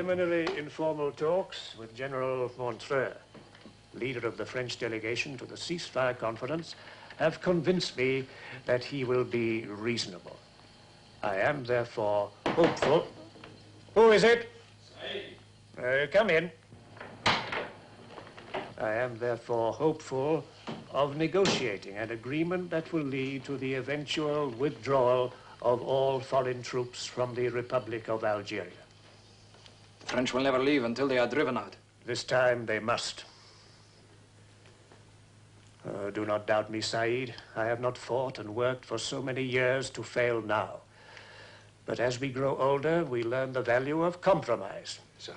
preliminary informal talks with General Montreux, leader of the French delegation to the ceasefire conference, have convinced me that he will be reasonable. I am therefore hopeful. Who is it? Come in. I am therefore hopeful of negotiating an agreement that will lead to the eventual withdrawal of all foreign troops from the Republic of Algeria. The French will never leave until they are driven out. This time they must. Do not doubt me, Said. I have not fought and worked for so many years to fail now. But as we grow older, we learn the value of compromise. Sir.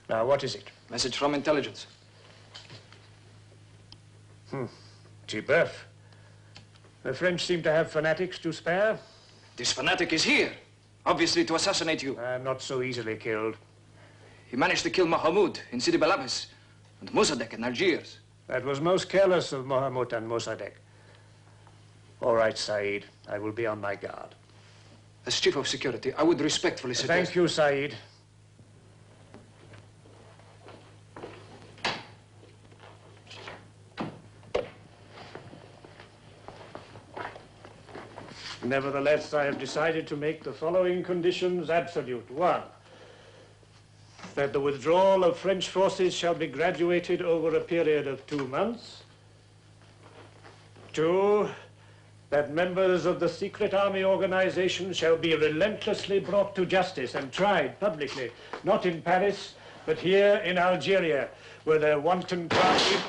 Now, what is it? Message from intelligence. Tibeuf. The French seem to have fanatics to spare. This fanatic is here, obviously to assassinate you. I'm not so easily killed. He managed to kill Mahmoud in Sidi Bel Abbes and Mossadegh in Algiers. That was most careless of Mohammed and Mossadegh. All right, Said. I will be on my guard. As chief of security, I would respectfully suggest... Thank you, Said. Nevertheless, I have decided to make the following conditions absolute. 1, that the withdrawal of French forces shall be graduated over a period of 2 months. 2, that members of the secret army organization shall be relentlessly brought to justice and tried publicly, not in Paris, but here in Algeria, where their wanton crime...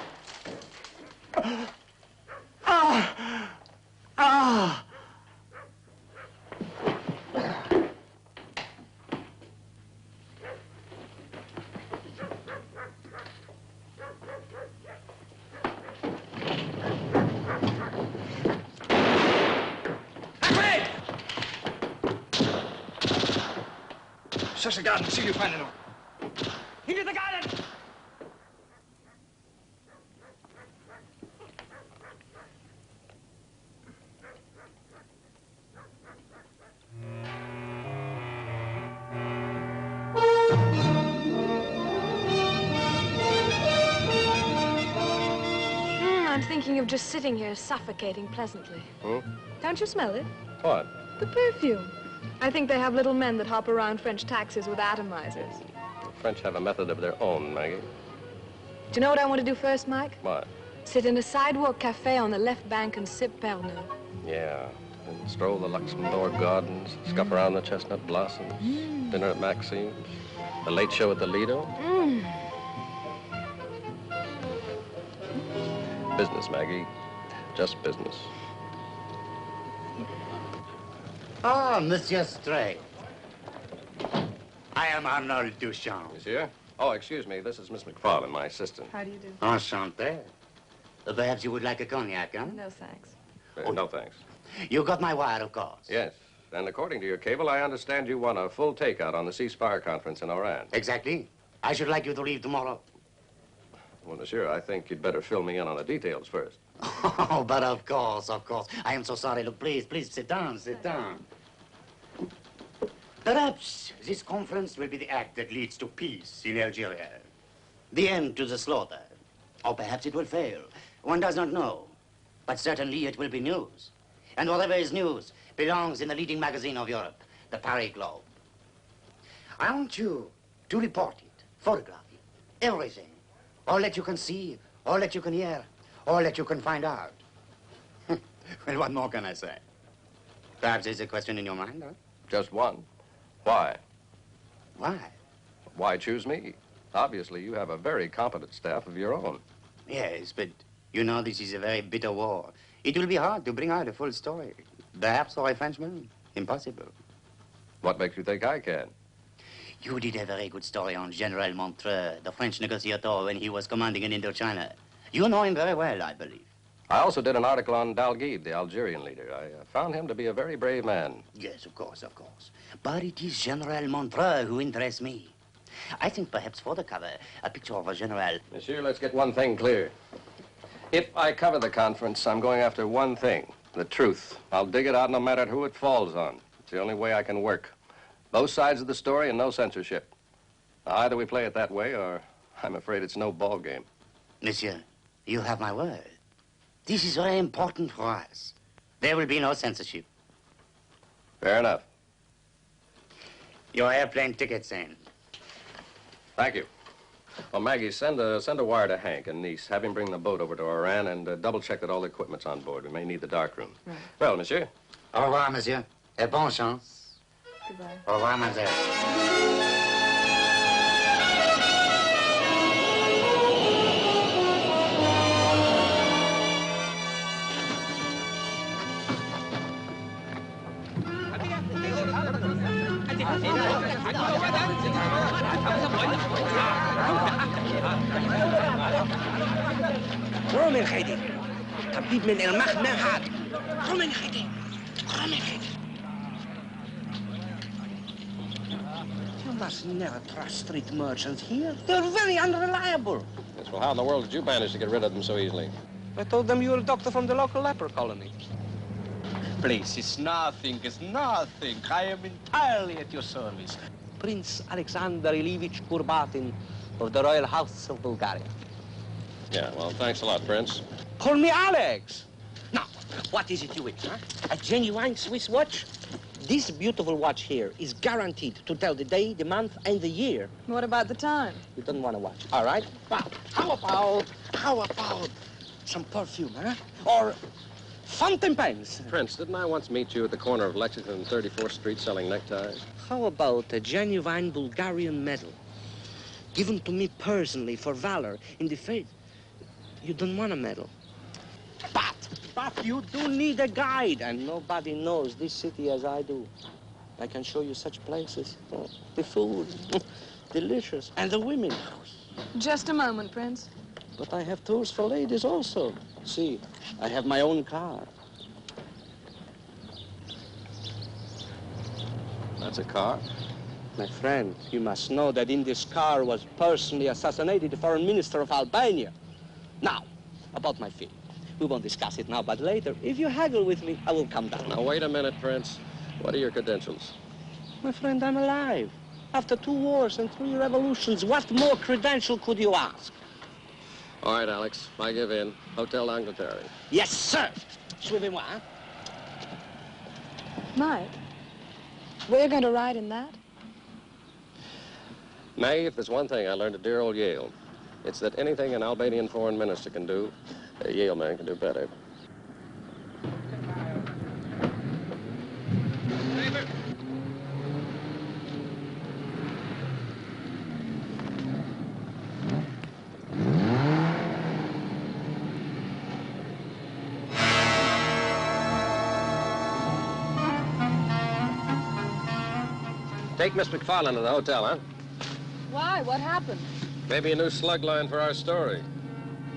Cherche the garden, see if you find anyone. Into the garden! I'm thinking of just sitting here suffocating pleasantly. Don't you smell it? What? The perfume. I think they have little men that hop around French taxis with atomizers. The French have a method of their own, Maggie. Do you know what I want to do first, Mike? What? Sit in a sidewalk cafe on the left bank and sip Pernod. Yeah. And stroll the Luxembourg Gardens, scuff around the chestnut blossoms, dinner at Maxime's, the late show at the Lido. Business, Maggie. Just business. Ah, Monsieur Stray. I am Arnold Duchamp. Monsieur? Oh, excuse me. This is Miss McFarlane, my assistant. How do you do? Enchanté. Perhaps you would like a cognac, huh? No, thanks. No, thanks. You got my wire, of course. Yes. And according to your cable, I understand you won a full takeout on the ceasefire conference in Oran. Exactly. I should like you to leave tomorrow. Well, monsieur, I think you'd better fill me in on the details first. Oh, but of course, of course. I am so sorry. Look, please, please, sit down, sit down. Perhaps this conference will be the act that leads to peace in Algeria. The end to the slaughter. Or perhaps it will fail. One does not know. But certainly it will be news. And whatever is news belongs in the leading magazine of Europe, the Paris Globe. I want you to report it, photograph it, everything. All that you can see, all that you can hear, all that you can find out. Well, what more can I say? Perhaps there's a question in your mind, huh? Just one. Why? Why? Why choose me? Obviously, you have a very competent staff of your own. Yes, but you know this is a very bitter war. It will be hard to bring out a full story. Perhaps for a Frenchman, impossible. What makes you think I can? You did a very good story on General Montreux, the French negotiator when he was commanding in Indochina. You know him very well, I believe. I also did an article on Dalguib, the Algerian leader. I found him to be a very brave man. Yes, of course, of course. But it is General Montreux who interests me. I think perhaps for the cover, a picture of a general... Monsieur, let's get one thing clear. If I cover the conference, I'm going after one thing, the truth. I'll dig it out no matter who it falls on. It's the only way I can work. Both sides of the story and no censorship. Either we play it that way, or I'm afraid it's no ball game. Monsieur, you have my word. This is very important for us. There will be no censorship. Fair enough. Your airplane tickets in. Thank you. Well, Maggie, send a wire to Hank in Nice. Have him bring the boat over to Oran and double-check that all the equipment's on board. We may need the darkroom. Right. Well, monsieur. Au revoir, monsieur. Et bonne chance. Goodbye. Au revoir, mademoiselle. قوم يا خيدي طبيب من المخ ما هاد قوم يا خيدي قوم يا خيدي You must never trust street merchants here. They're very unreliable. Yes, well, how in the world did you manage to get rid of them so easily? I told them you were a doctor from the local leper colony. Please, it's nothing, it's nothing. I am entirely at your service. Prince Alexander Ilyich Kurbatin of the Royal House of Bulgaria. Yeah, well, thanks a lot, Prince. Call me Alex. Now, what is it you wish, huh? A genuine Swiss watch? This beautiful watch here is guaranteed to tell the day, the month, and the year. What about the time? You don't want to watch, all right? Well, how about some perfume, huh? Or fountain pens? Prince, didn't I once meet you at the corner of Lexington and 34th Street selling neckties? How about a genuine Bulgarian medal given to me personally for valor in the faith? You don't want a medal. But you do need a guide, and nobody knows this city as I do. I can show you such places. Oh, the food, delicious, and the women. Just a moment, Prince. But I have tours for ladies also. See, I have my own car. That's a car? My friend, you must know that in this car was personally assassinated the foreign minister of Albania. Now, about my fee. We won't discuss it now, but later, if you haggle with me, I will come down. Now, wait a minute, Prince. What are your credentials? My friend, I'm alive. After 2 wars and 3 revolutions, what more credential could you ask? All right, Alex, I give in. Hotel Angleterre. Yes, sir. Suivez-moi, hein? Mike, we're going to ride in that? May, if there's one thing I learned at dear old Yale, it's that anything an Albanian foreign minister can do, a Yale man can do better. Take Miss McFarland to the hotel, huh? Why? What happened? Maybe a new slug line for our story.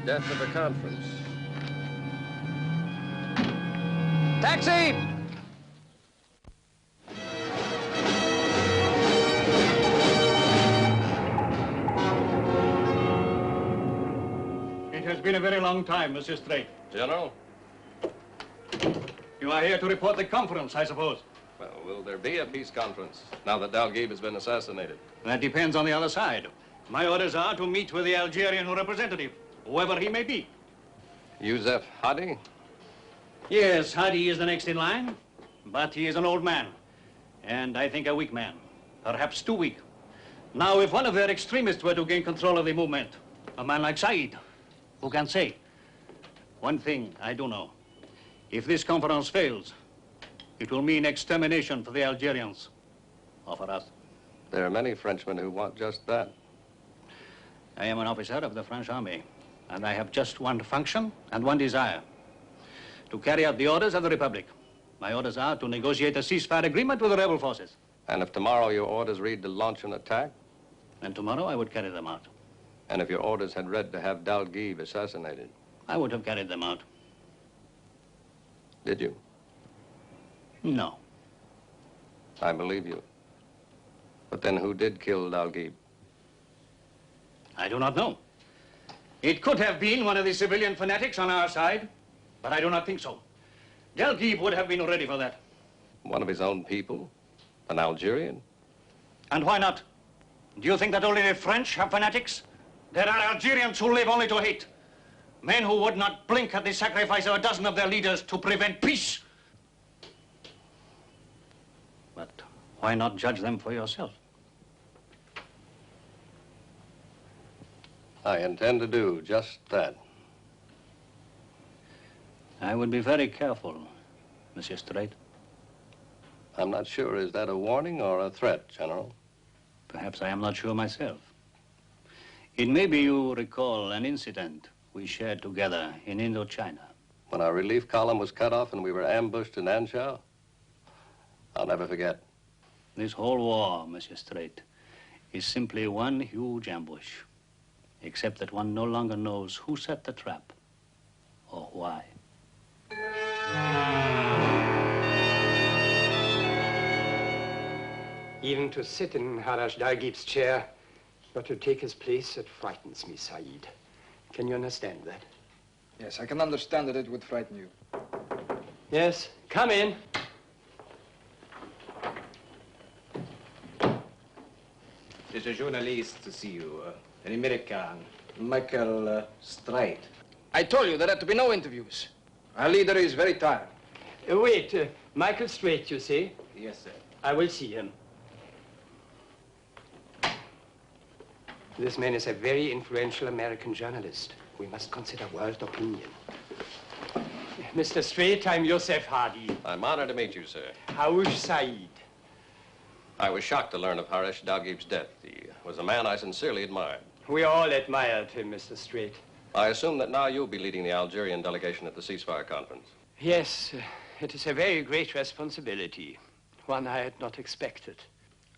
Death of a conference. Taxi! It has been a very long time, Monsieur Strait. General? You are here to report the conference, I suppose. Well, will there be a peace conference now that Dalgib has been assassinated? That depends on the other side. My orders are to meet with the Algerian representative, whoever he may be. Yousef Hadi? Yes, Hadi is the next in line, but he is an old man, and I think a weak man, perhaps too weak. Now, if one of their extremists were to gain control of the movement, a man like Said, who can say? One thing I do know. If this conference fails, it will mean extermination for the Algerians, or for us. There are many Frenchmen who want just that. I am an officer of the French army, and I have just one function and one desire: to carry out the orders of the Republic. My orders are to negotiate a ceasefire agreement with the rebel forces. And if tomorrow your orders read to launch an attack? And tomorrow I would carry them out. And if your orders had read to have Dalgib assassinated? I would have carried them out. Did you? No. I believe you. But then who did kill Dalgib? I do not know. It could have been one of the civilian fanatics on our side, but I do not think so. Dalgib would have been ready for that. One of his own people? An Algerian? And why not? Do you think that only the French have fanatics? There are Algerians who live only to hate. Men who would not blink at the sacrifice of a dozen of their leaders to prevent peace. But why not judge them for yourself? I intend to do just that. I would be very careful, Monsieur Straight. I'm not sure, is that a warning or a threat, General? Perhaps I am not sure myself. It may be you recall an incident we shared together in Indochina. When our relief column was cut off and we were ambushed in Anshao? I'll never forget. This whole war, Monsieur Straight, is simply one huge ambush. Except that one no longer knows who set the trap or why. Even to sit in Harash Dagib's chair, or to take his place, it frightens me, Saeed. Can you understand that? Yes, I can understand that it would frighten you. Yes, come in. There's a journalist to see you, an American, Michael Straight. I told you there had to be no interviews. Our leader is very tired. Wait, Michael Straight, you say? Yes, sir. I will see him. This man is a very influential American journalist. We must consider world opinion. Mr. Straight, I'm Yosef Hadi. I'm honored to meet you, sir. Hawush Saeed. I was shocked to learn of Harash Dagib's death. He was a man I sincerely admired. We all admired him, Mr. Straight. I assume that now you'll be leading the Algerian delegation at the ceasefire conference. Yes, it is a very great responsibility, one I had not expected.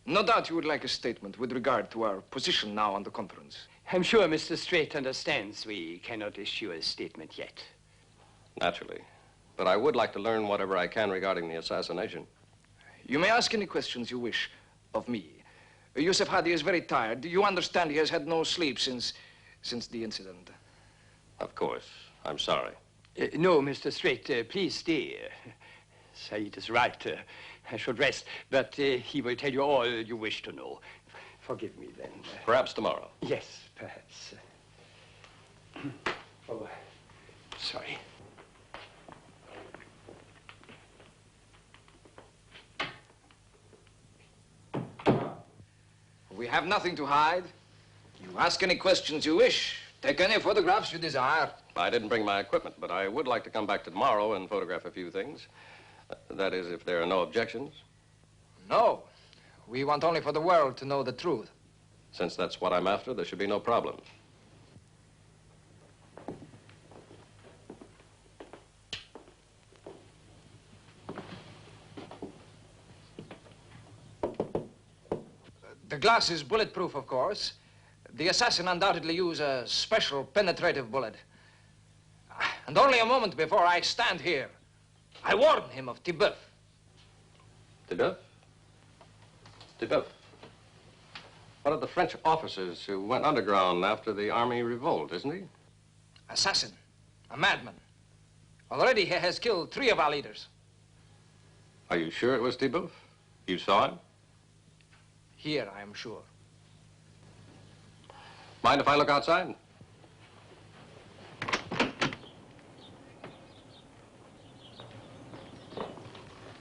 No doubt you would like a statement with regard to our position now on the conference. I'm sure Mr. Straight understands we cannot issue a statement yet. Naturally. But I would like to learn whatever I can regarding the assassination. You may ask any questions you wish of me. Yusuf Hadi is very tired. You understand he has had no sleep since the incident. Of course. I'm sorry. No, Mr. Straight, please stay. Saeed is right. I should rest, but he will tell you all you wish to know. Forgive me, then. Perhaps tomorrow. Yes, perhaps. Oh, sorry. We have nothing to hide. You ask any questions you wish. Take any photographs you desire. I didn't bring my equipment, but I would like to come back tomorrow and photograph a few things. That is, if there are no objections. No. We want only for the world to know the truth. Since that's what I'm after, there should be no problem. The glass is bulletproof, of course. The assassin undoubtedly used a special penetrative bullet. And only a moment before I stand here, I warned him of Tibeuf. Tibeuf? Tibeuf. One of the French officers who went underground after the army revolt, isn't he? Assassin. A madman. Already he has killed 3 of our leaders. Are you sure it was Tibeuf? You saw him? Here, I am sure. Mind if I look outside?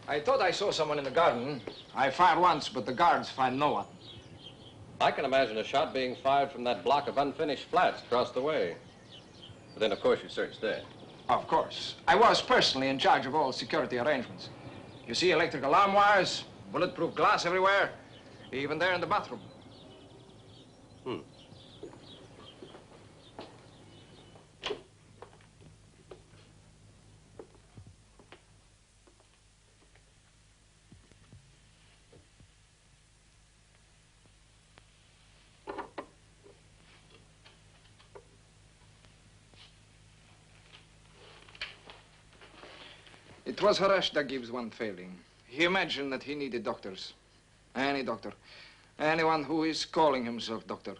I thought I saw someone in the garden. I fired once, but the guards find no one. I can imagine a shot being fired from that block of unfinished flats across the way. But then, of course, you searched there. Of course. I was personally in charge of all security arrangements. You see electric alarm wires, bulletproof glass everywhere, even there in the bathroom. It was Harash Dagib's one failing. He imagined that he needed doctors. Any doctor. Anyone who is calling himself doctor.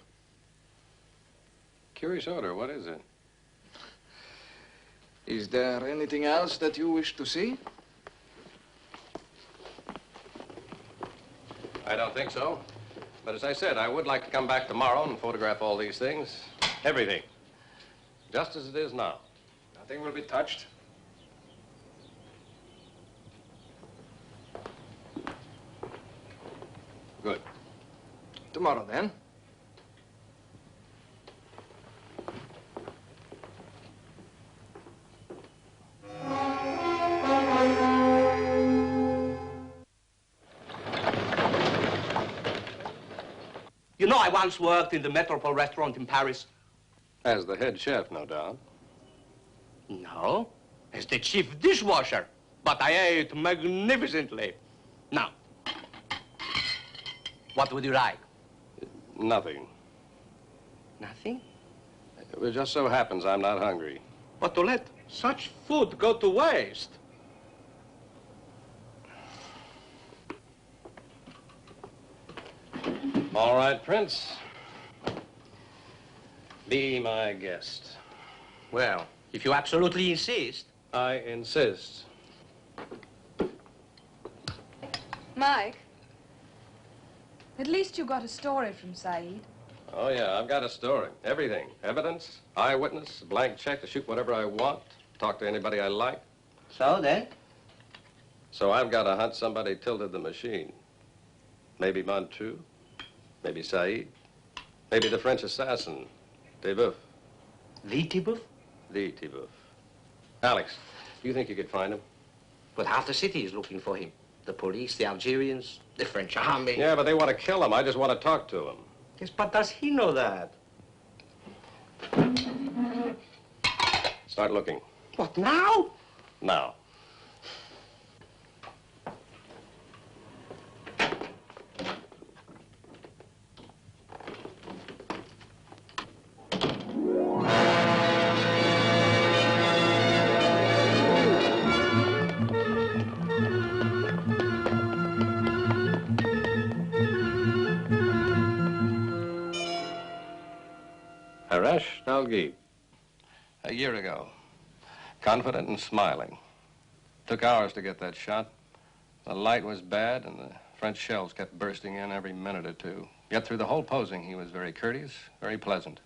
Curious order. What is it? Is there anything else that you wish to see? I don't think so. But as I said, I would like to come back tomorrow and photograph all these things. Everything. Just as it is now. Nothing will be touched. Good. Tomorrow, then. You know, I once worked in the Metropole restaurant in Paris. As the head chef, no doubt. No, as the chief dishwasher. But I ate magnificently. Now, what would you like? Nothing. Nothing? It just so happens I'm not hungry. But to let such food go to waste. All right, Prince. Be my guest. Well, if you absolutely insist. I insist. Mike, at least you got a story from Saeed. Oh, yeah, I've got a story. Everything. Evidence, eyewitness, blank check to shoot whatever I want, talk to anybody I like. So then? So I've got to hunt somebody tilted the machine. Maybe Montu, maybe Saeed, maybe the French assassin, Tibouf. The Tibouf? The Tibouf. Alex, do you think you could find him? But half the city is looking for him. The police, the Algerians, the French army. Yeah, but they want to kill him. I just want to talk to him. Yes, but does he know that? Start looking. What, now? Now. Harash Dalgib. A year ago. Confident and smiling. Took hours to get that shot. The light was bad and the French shells kept bursting in every minute or two. Yet through the whole posing, he was very courteous, very pleasant.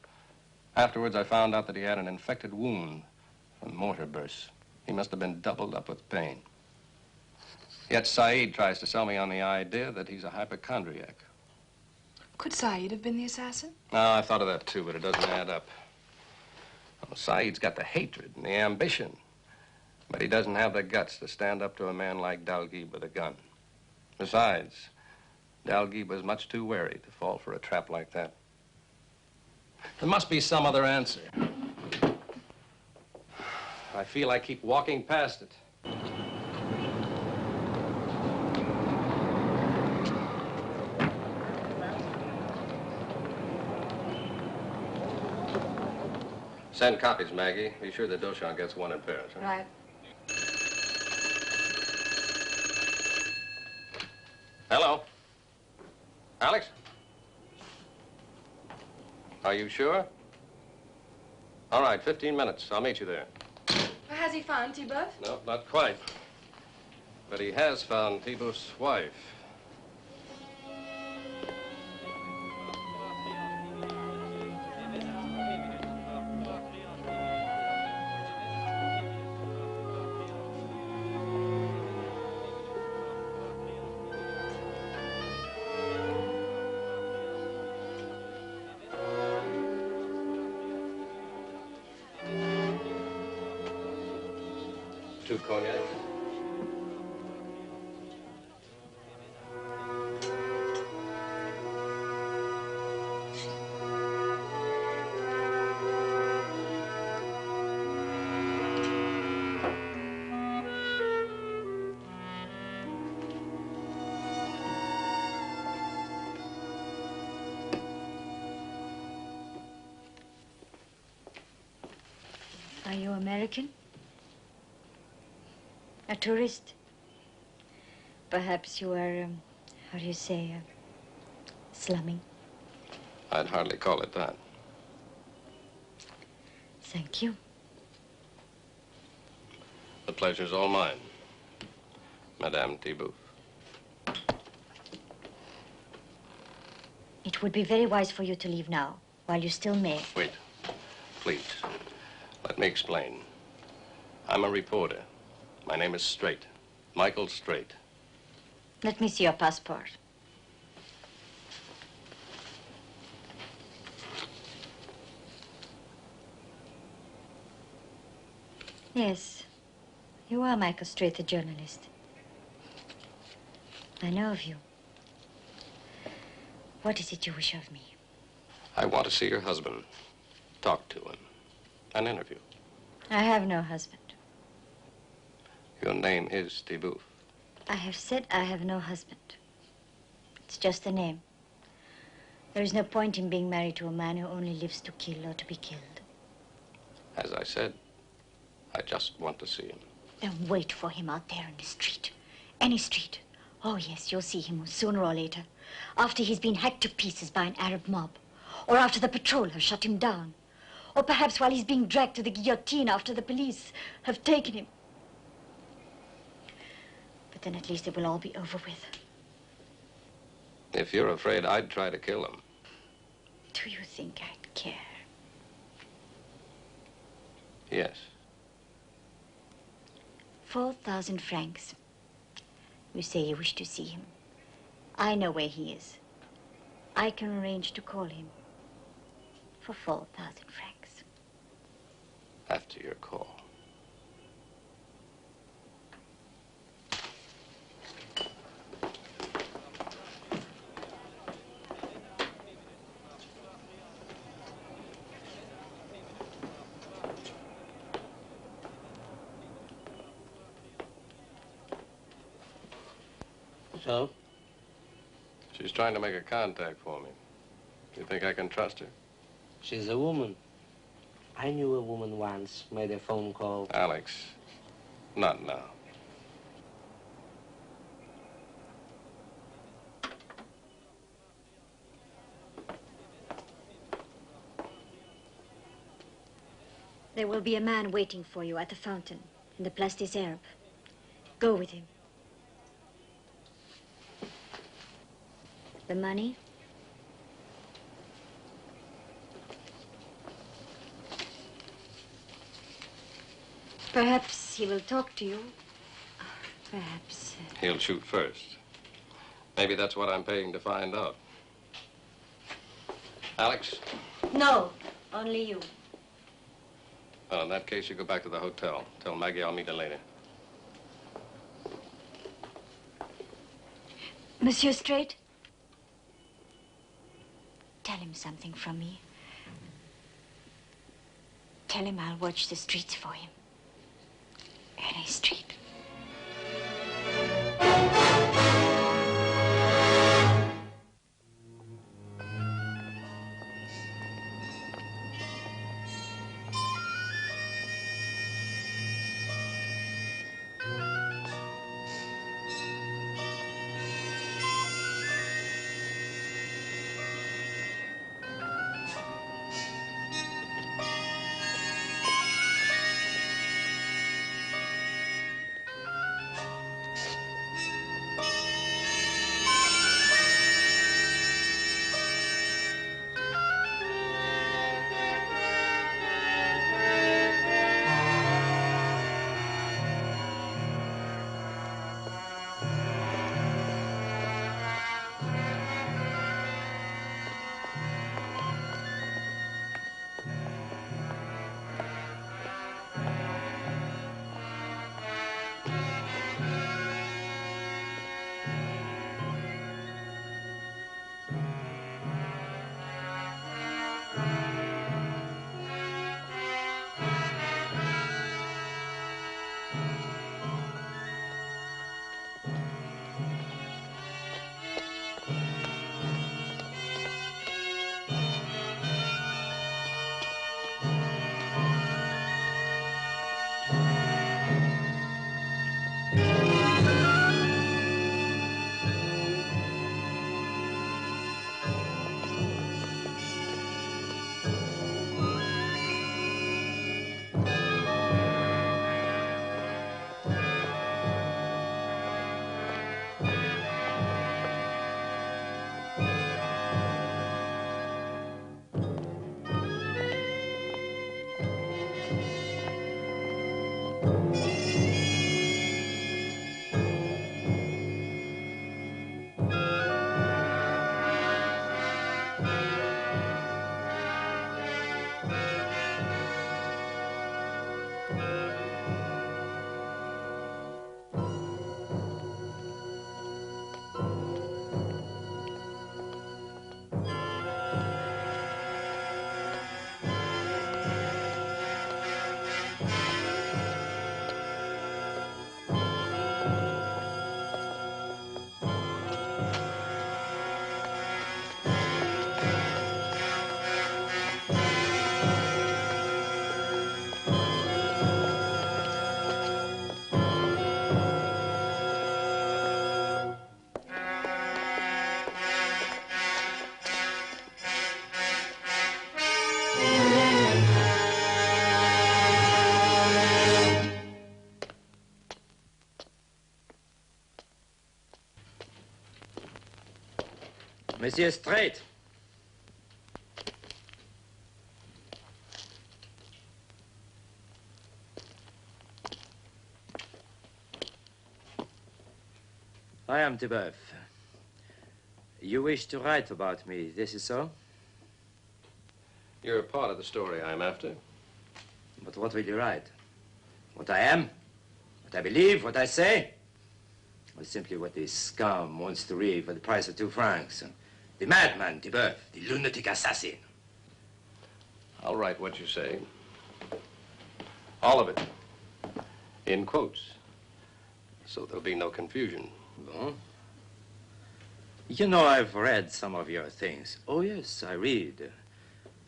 Afterwards, I found out that he had an infected wound from mortar bursts. He must have been doubled up with pain. Yet Saeed tries to sell me on the idea that he's a hypochondriac. Could Saeed have been the assassin? No, I thought of that too, but it doesn't add up. Well, Saeed's got the hatred and the ambition, but he doesn't have the guts to stand up to a man like Dalgib with a gun. Besides, Dalgib was much too wary to fall for a trap like that. There must be some other answer. I feel I keep walking past it. Send copies, Maggie. Be sure that Dochon gets one in Paris. Huh? Right. Hello? Alex? Are you sure? All right, 15 minutes. I'll meet you there. Has he found Tibouf? No, not quite. But he has found Tibouf's wife. Two cognacs. Are you American? A tourist? Perhaps you are, how do you say, slumming? I'd hardly call it that. Thank you. The pleasure's all mine, Madame Tibouf. It would be very wise for you to leave now, while you still may. Wait. Please. Let me explain. I'm a reporter. My name is Straight. Michael Straight. Let me see your passport. Yes, you are Michael Straight, the journalist. I know of you. What is it you wish of me? I want to see your husband. Talk to him. An interview. I have no husband. Your name is Tibouf. I have said I have no husband. It's just a name. There is no point in being married to a man who only lives to kill or to be killed. As I said, I just want to see him. Then wait for him out there in the street. Any street. Oh, yes, you'll see him sooner or later. After he's been hacked to pieces by an Arab mob. Or after the patrol have shut him down. Or perhaps while he's being dragged to the guillotine after the police have taken him. But then at least it will all be over with. If you're afraid, I'd try to kill him. Do you think I'd care? Yes. 4,000 francs. You say you wish to see him. I know where he is. I can arrange to call him for 4,000 francs. After your call. So? She's trying to make a contact for me. You think I can trust her? She's a woman. I knew a woman once, made a phone call. Alex, not now. There will be a man waiting for you at the fountain in the Place des Herbes. Go with him. The money? Perhaps he will talk to you. Perhaps. He'll shoot first. Maybe that's what I'm paying to find out. Alex? No, only you. Well, in that case, you go back to the hotel. Tell Maggie I'll meet her later. Monsieur Straight? Tell him something from me. Tell him I'll watch the streets for him. Any street. Monsieur Straight. I am Tibeuf. You wish to write about me, this is so? You're a part of the story I'm after. But what will you write? What I am? What I believe? What I say? Or simply what this scum wants to read for the price of 2 francs? The madman, Tibeuf, the lunatic assassin. I'll write what you say. All of it. In quotes. So there'll be no confusion. Bon. You know, I've read some of your things. Oh, yes, I read.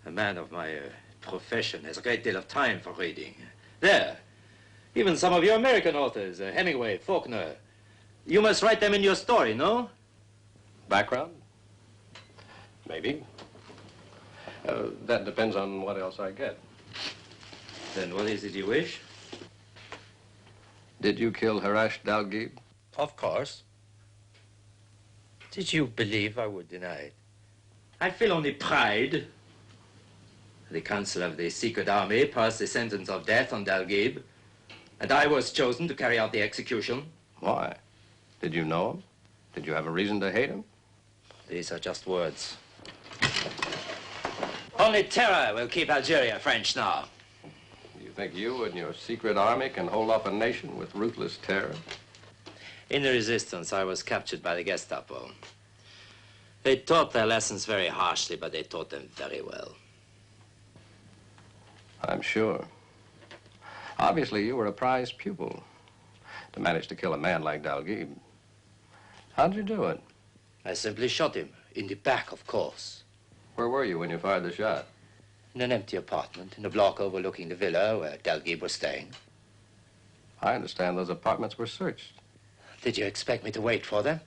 A man of my profession has a great deal of time for reading. There. Even some of your American authors, Hemingway, Faulkner. You must write them in your story, no? Background? Maybe. That depends on what else I get. Then what is it you wish? Did you kill Harash Dalgib? Of course. Did you believe I would deny it? I feel only pride. The Council of the Secret Army passed the sentence of death on Dalgib, and I was chosen to carry out the execution. Why? Did you know him? Did you have a reason to hate him? These are just words. Only terror will keep Algeria French now. You think you and your secret army can hold off a nation with ruthless terror? In the resistance, I was captured by the Gestapo. They taught their lessons very harshly, but they taught them very well. I'm sure. Obviously, you were a prize pupil to manage to kill a man like Dalgib. How'd you do it? I simply shot him. In the back, of course. Where were you when you fired the shot? In an empty apartment in a block overlooking the villa where Dalgib was staying. I understand those apartments were searched. Did you expect me to wait for them?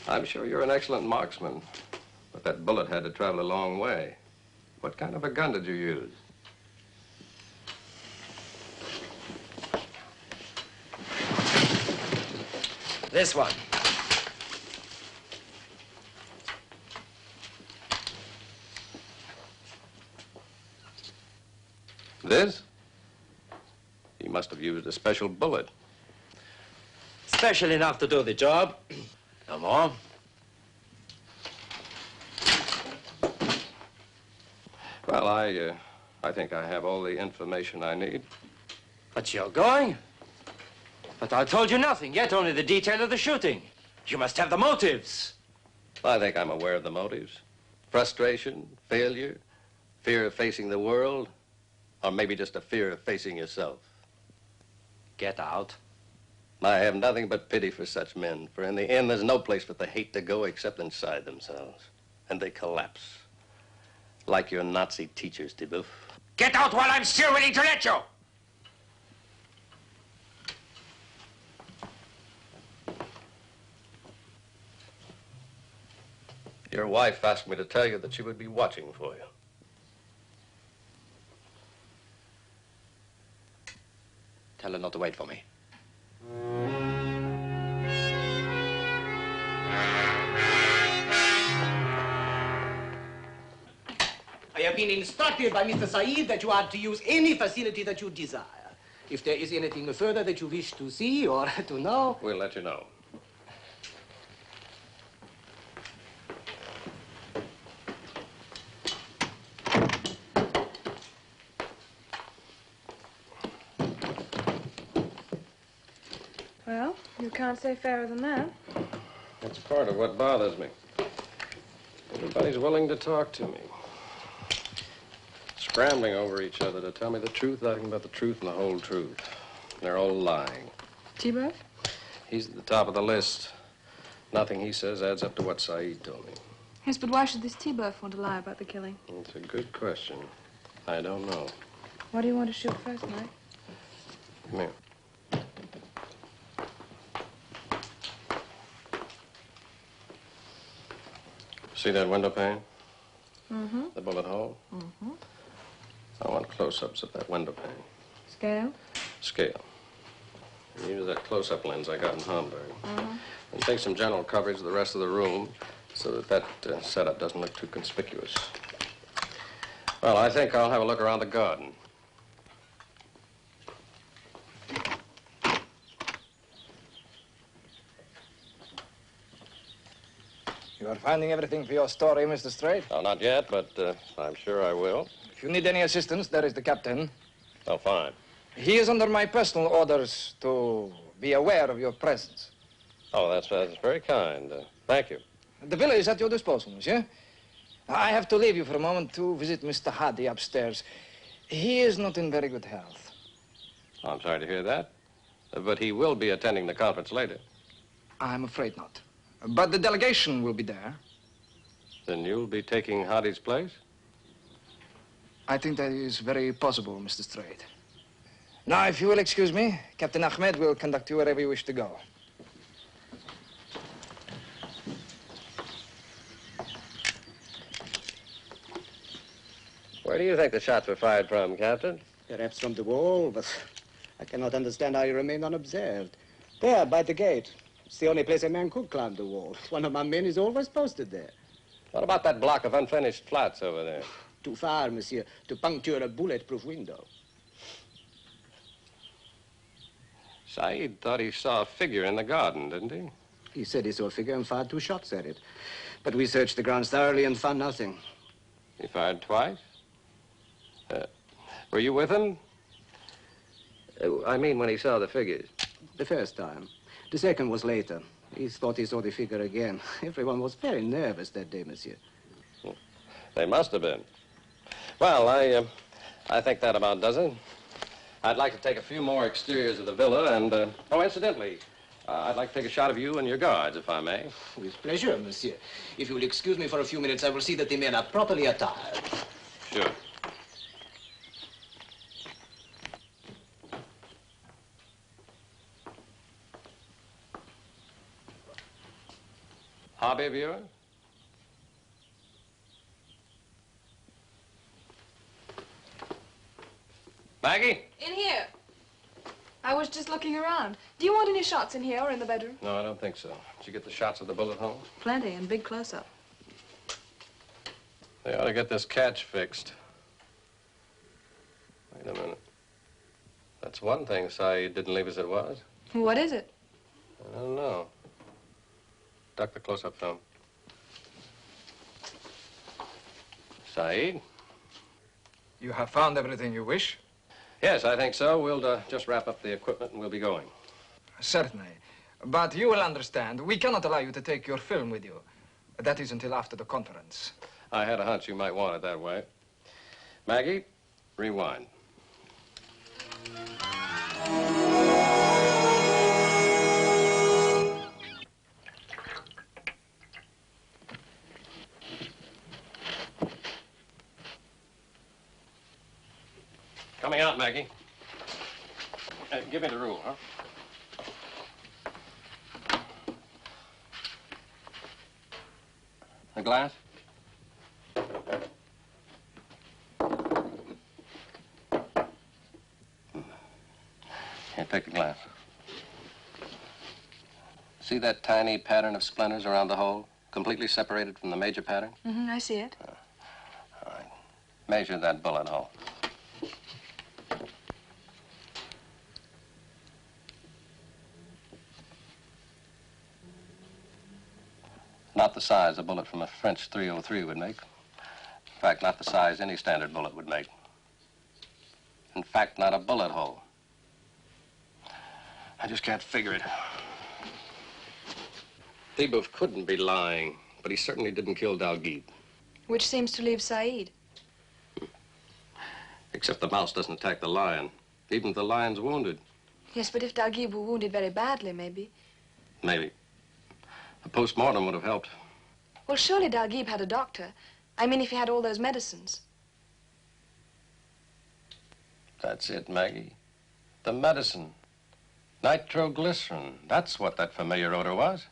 I'm sure you're an excellent marksman, but that bullet had to travel a long way. What kind of a gun did you use? This one. This? You must have used a special bullet. Special enough to do the job. No more. Well, I think I have all the information I need. But you're going? But I told you nothing yet, only the detail of the shooting. You must have the motives. I think I'm aware of the motives. Frustration, failure, fear of facing the world, or maybe just a fear of facing yourself. Get out. I have nothing but pity for such men, for in the end, there's no place for the hate to go except inside themselves. And they collapse. Like your Nazi teachers, Tibeuf. Get out while I'm still willing to let you! Your wife asked me to tell you that she would be watching for you. Tell her not to wait for me. I have been instructed by Mr. Said that you are to use any facility that you desire. If there is anything further that you wish to see or to know... We'll let you know. Well, you can't say fairer than that. That's part of what bothers me. Everybody's willing to talk to me. Scrambling over each other to tell me the truth, nothing but the truth and the whole truth. They're all lying. Tibeuf? He's at the top of the list. Nothing he says adds up to what Said told me. Yes, but why should this Tibeuf want to lie about the killing? It's a good question. I don't know. What do you want to shoot first, Mike? Come here. See that window pane? Mm-hmm. The bullet hole? Mm-hmm. I want close-ups of that window pane. Scale? Scale. Use that close-up lens I got in Hamburg. And take some general coverage of the rest of the room so that setup doesn't look too conspicuous. Well, I think I'll have a look around the garden. You are finding everything for your story, Mr. Straight? Oh, not yet, but I'm sure I will. If you need any assistance, there is the captain. Oh, fine. He is under my personal orders to be aware of your presence. Oh, that's very kind. Thank you. The villa is at your disposal, monsieur. I have to leave you for a moment to visit Mr. Hardy upstairs. He is not in very good health. I'm sorry to hear that. But he will be attending the conference later. I'm afraid not. But the delegation will be there. Then you'll be taking Hardy's place? I think that is very possible, Mr. Straight. Now, if you will excuse me, Captain Ahmed will conduct you wherever you wish to go. Where do you think the shots were fired from, Captain? Perhaps from the wall, but I cannot understand how you remained unobserved. There, by the gate. It's the only place a man could climb the wall. One of my men is always posted there. What about that block of unfinished flats over there? Too far, monsieur, to puncture a bulletproof window. Saeed thought he saw a figure in the garden, didn't he? He said he saw a figure and fired 2 shots at it. But we searched the grounds thoroughly and found nothing. He fired twice? Were you with him? I mean, when he saw the figures. The first time. The second was later. He thought he saw the figure again. Everyone was very nervous that day, monsieur. They must have been. Well, I think that about does it. I'd like to take a few more exteriors of the villa and, oh, incidentally, I'd like to take a shot of you and your guards, if I may. With pleasure, monsieur. If you will excuse me for a few minutes, I will see that the men are properly attired. Sure. Hobby of yours? Maggie? In here. I was just looking around. Do you want any shots in here or in the bedroom? No, I don't think so. Did you get the shots of the bullet hole? Plenty, and big close-up. They ought to get this catch fixed. Wait a minute. That's one thing Saeed didn't leave as it was. What is it? I don't know. Duck the close-up film. Saeed? You have found everything you wish? Yes, I think so. We'll just wrap up the equipment and we'll be going. Certainly. But you will understand, we cannot allow you to take your film with you. That is until after the conference. I had a hunch you might want it that way. Maggie, rewind. Coming out, Maggie. Give me the rule, huh? A glass? Here, take the glass. See that tiny pattern of splinters around the hole? Completely separated from the major pattern? Mm-hmm, I see it. All right. Measure that bullet hole. Not the size a bullet from a French .303 would make. In fact, not the size any standard bullet would make. In fact, not a bullet hole. I just can't figure it. Thibault couldn't be lying, but he certainly didn't kill Dalgib. Which seems to leave Saeed. Except the mouse doesn't attack the lion, even if the lion's wounded. Yes, but if Dalgib were wounded very badly, maybe. Maybe. A post-mortem would have helped. Well, surely Dalgib had a doctor. I mean, if he had all those medicines. That's it, Maggie. The medicine. Nitroglycerin. That's what that familiar odor was.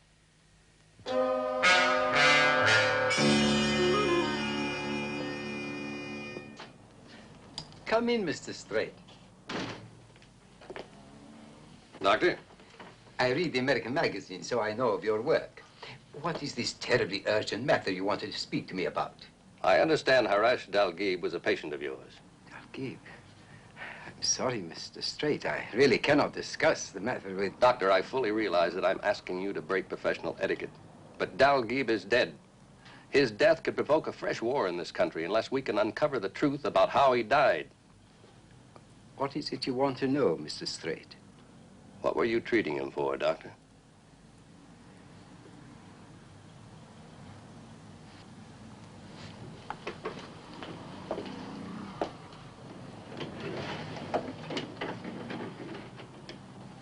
Come in, Mr. Straight. Doctor? I read the American magazine, so I know of your work. What is this terribly urgent matter you wanted to speak to me about? I understand Harash Dalgib was a patient of yours. Dalgib? I'm sorry, Mr. Straight. I really cannot discuss the matter with... Doctor, I fully realize that I'm asking you to break professional etiquette. But Dalgib is dead. His death could provoke a fresh war in this country unless we can uncover the truth about how he died. What is it you want to know, Mr. Straight? What were you treating him for, Doctor?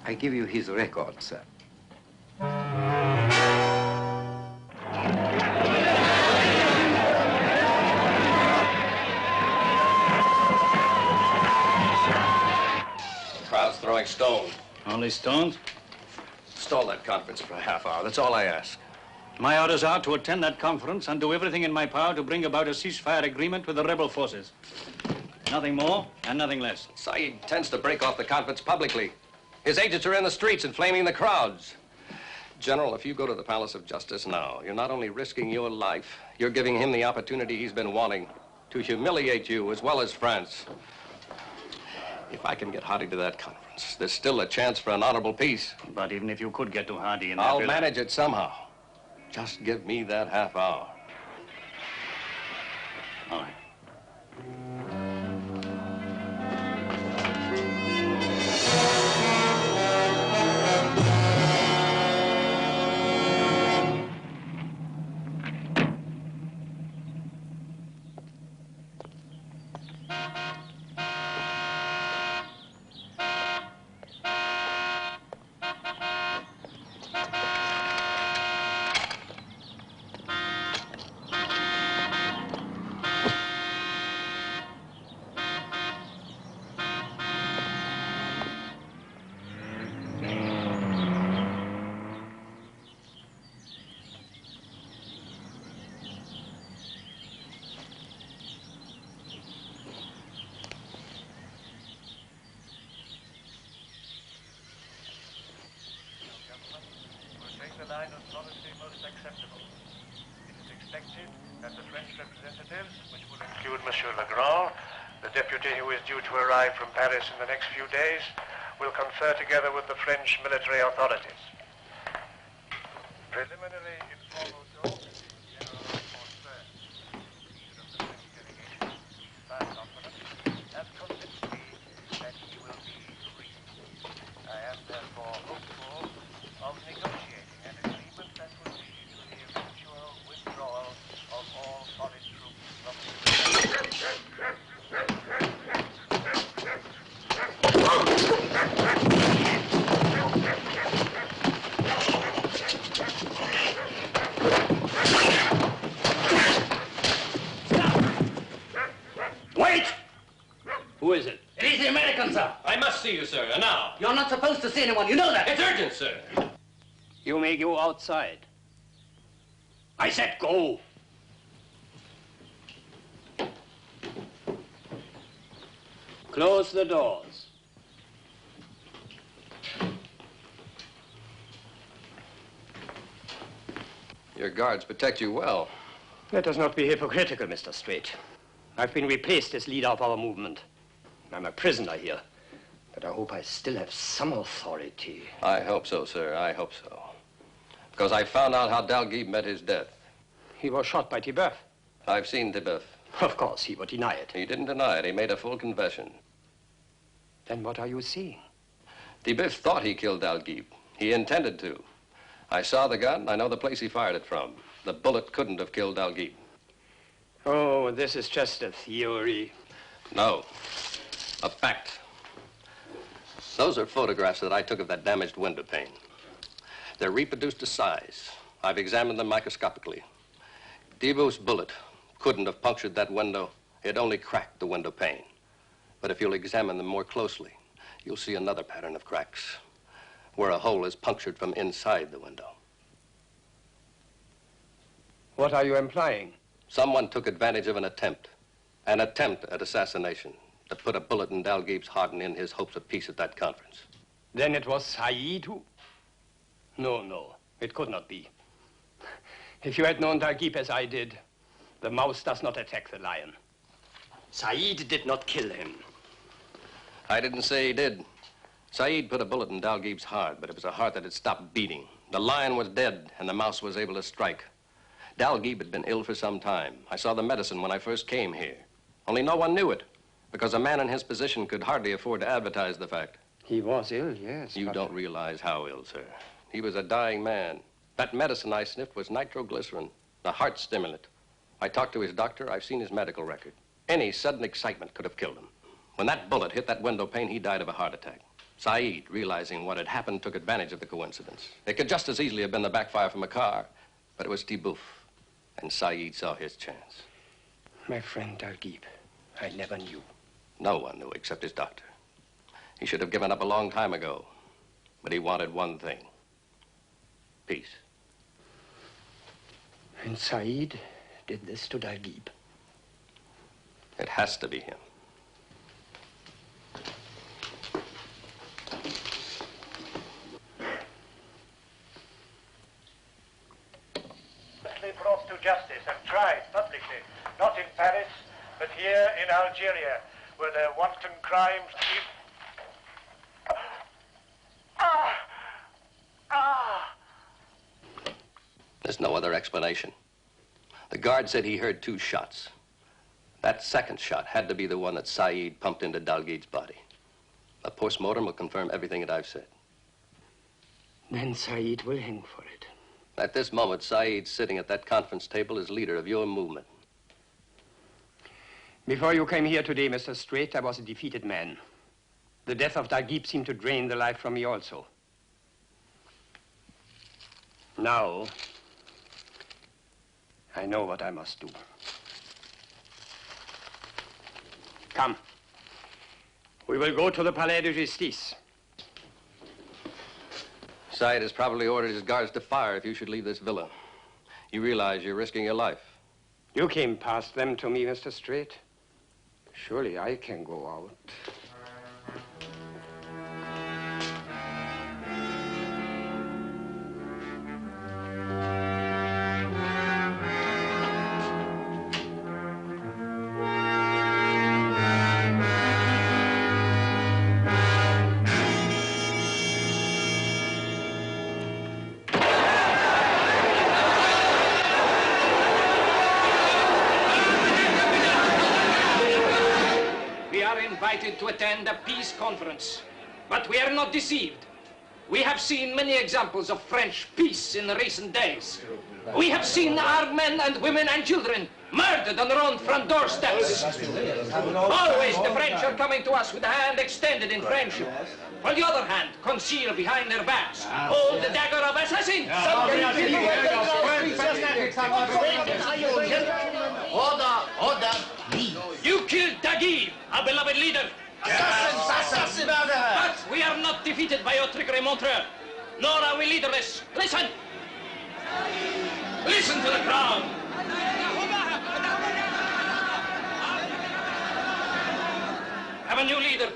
I give you his record, sir. Crowd's throwing stones. Only stones? Stall that conference for a half hour. That's all I ask. My orders are to attend that conference and do everything in my power to bring about a ceasefire agreement with the rebel forces. Nothing more and nothing less. Saeed intends to break off the conference publicly. His agents are in the streets inflaming the crowds. General, if you go to the Palace of Justice now, you're not only risking your life, you're giving him the opportunity he's been wanting to humiliate you as well as France. If I can get Hardy to that conference, there's still a chance for an honorable peace. But even if you could get to Hardy and... I'll manage it somehow. Just give me that half hour. All right. From Paris in the next few days, will confer together with the French military authorities. Preliminary informal talks with General Montreux, leader of the French delegation, ceasefire conference, have convinced me that he will be reasonable. I am therefore hopeful of negotiating an agreement that will lead to the eventual withdrawal of all foreign troops from the Wait! Who is it? It is the American, sir. I must see you, sir, and now. You're not supposed to see anyone. You know that. It's urgent, sir. You may go outside. I said go. Close the doors. Your guards protect you well. Let us not be hypocritical, Mr. Straight. I've been replaced as leader of our movement. I'm a prisoner here, but I hope I still have some authority. I hope so, sir. I hope so. Because I found out how Dalgib met his death. He was shot by Tibeuf. I've seen Tibeuf. Of course, he would deny it. He didn't deny it. He made a full confession. Then what are you seeing? Tibeuf thought he killed Dalgib. He intended to. I saw the gun. I know the place he fired it from. The bullet couldn't have killed Dalgib. Oh, this is just a theory. No. A fact. Those are photographs that I took of that damaged window pane. They're reproduced to size. I've examined them microscopically. Tibeuf's bullet couldn't have punctured that window. It only cracked the window pane. But if you'll examine them more closely, you'll see another pattern of cracks where a hole is punctured from inside the window. What are you implying? Someone took advantage of an attempt at assassination, to put a bullet in Dalgib's heart and end his hopes of peace at that conference. Then it was Saeed who... No, it could not be. If you had known Dalgip as I did, the mouse does not attack the lion. Saeed did not kill him. I didn't say he did. Saeed put a bullet in Dalgip's heart, but it was a heart that had stopped beating. The lion was dead, and the mouse was able to strike. Dalgip had been ill for some time. I saw the medicine when I first came here. Only no one knew it, because a man in his position could hardly afford to advertise the fact. He was ill, yes. You don't realize how ill, sir. He was a dying man. That medicine I sniffed was nitroglycerin, the heart stimulant. I talked to his doctor. I've seen his medical record. Any sudden excitement could have killed him. When that bullet hit that window pane, he died of a heart attack. Saeed, realizing what had happened, took advantage of the coincidence. It could just as easily have been the backfire from a car, but it was Tibouf, and Saeed saw his chance. My friend Dalgip, I never knew. No one knew except his doctor. He should have given up a long time ago, but he wanted one thing: peace. And Saeed did this to Dalgip. It has to be him. Brought to justice and tried publicly, not in Paris, but here in Algeria, where their wanton crimes There's no other explanation. The guard said he heard 2 shots. That second shot had to be the one that Saeed pumped into Dalgip's body. A post-mortem will confirm everything that I've said. Then Saeed will hang for it. At this moment, Saeed's sitting at that conference table as leader of your movement. Before you came here today, Mr. Straight, I was a defeated man. The death of Dalgip seemed to drain the life from me also. Now, I know what I must do. Come. We will go to the Palais de Justice. Saeed has probably ordered his guards to fire if you should leave this villa. You realize you're risking your life. You came past them to me, Mr. Straight. Surely I can go out. To attend a peace conference. But we are not deceived. We have seen many examples of French peace in recent days. We have seen our men and women and children murdered on their own front doorsteps. Always the French are coming to us with a hand extended in friendship. On the other hand, concealed behind their backs, hold the dagger of assassin. Order. You killed Dalgip, our beloved leader. Assassin! But we are not defeated by your trickery, Montreur. Nor are we leaderless. Listen! Listen to the crowd! We have a new leader.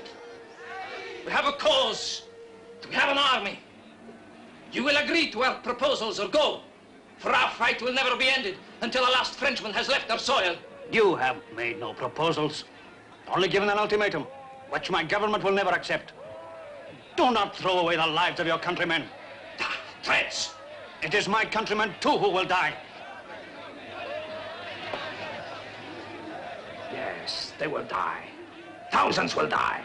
We have a cause. We have an army. You will agree to our proposals or go. For our fight will never be ended until the last Frenchman has left our soil. You have made no proposals, only given an ultimatum, which my government will never accept. Do not throw away the lives of your countrymen. Threats! It is my countrymen, too, who will die. Yes, they will die. Thousands will die.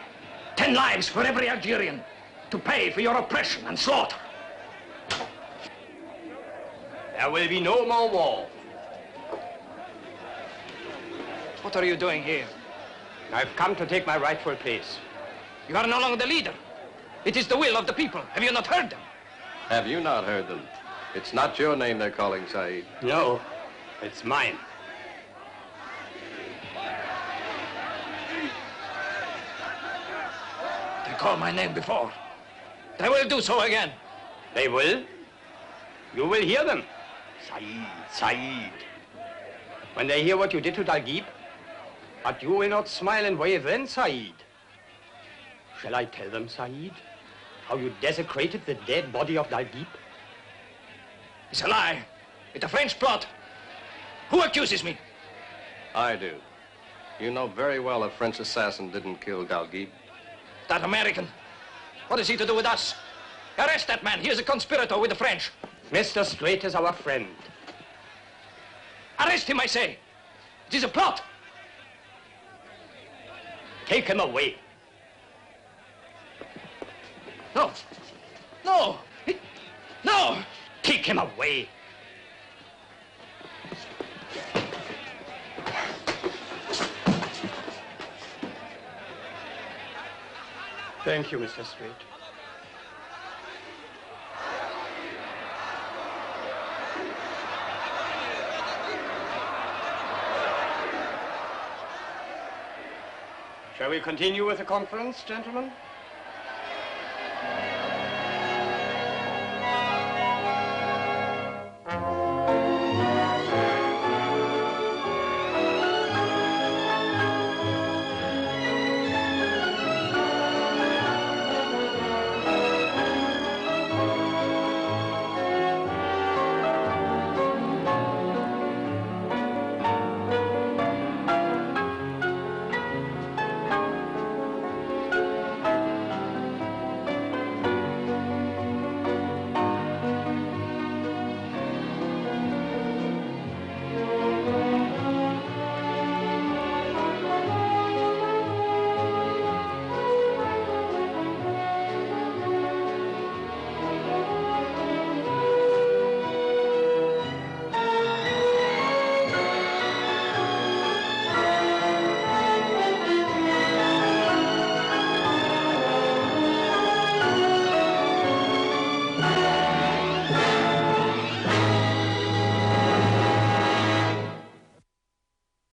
10 lives for every Algerian to pay for your oppression and slaughter. There will be no more war. What are you doing here? I've come to take my rightful place. You are no longer the leader. It is the will of the people. Have you not heard them? Have you not heard them? It's not your name they're calling, Saeed. No, it's mine. They called my name before. They will do so again. They will? You will hear them. Saeed. When they hear what you did to Dalgip, but you will not smile and wave then, Saeed. Shall I tell them, Saeed? How you desecrated the dead body of Dalguip? It's a lie. It's a French plot. Who accuses me? I do. You know very well a French assassin didn't kill Dalguip. That American. What is he to do with us? Arrest that man. He is a conspirator with the French. Mr. Straight is our friend. Arrest him, I say. It is a plot. Take him away. No. No. No. Take him away. Thank you, Mr. Straight. Shall we continue with the conference, gentlemen?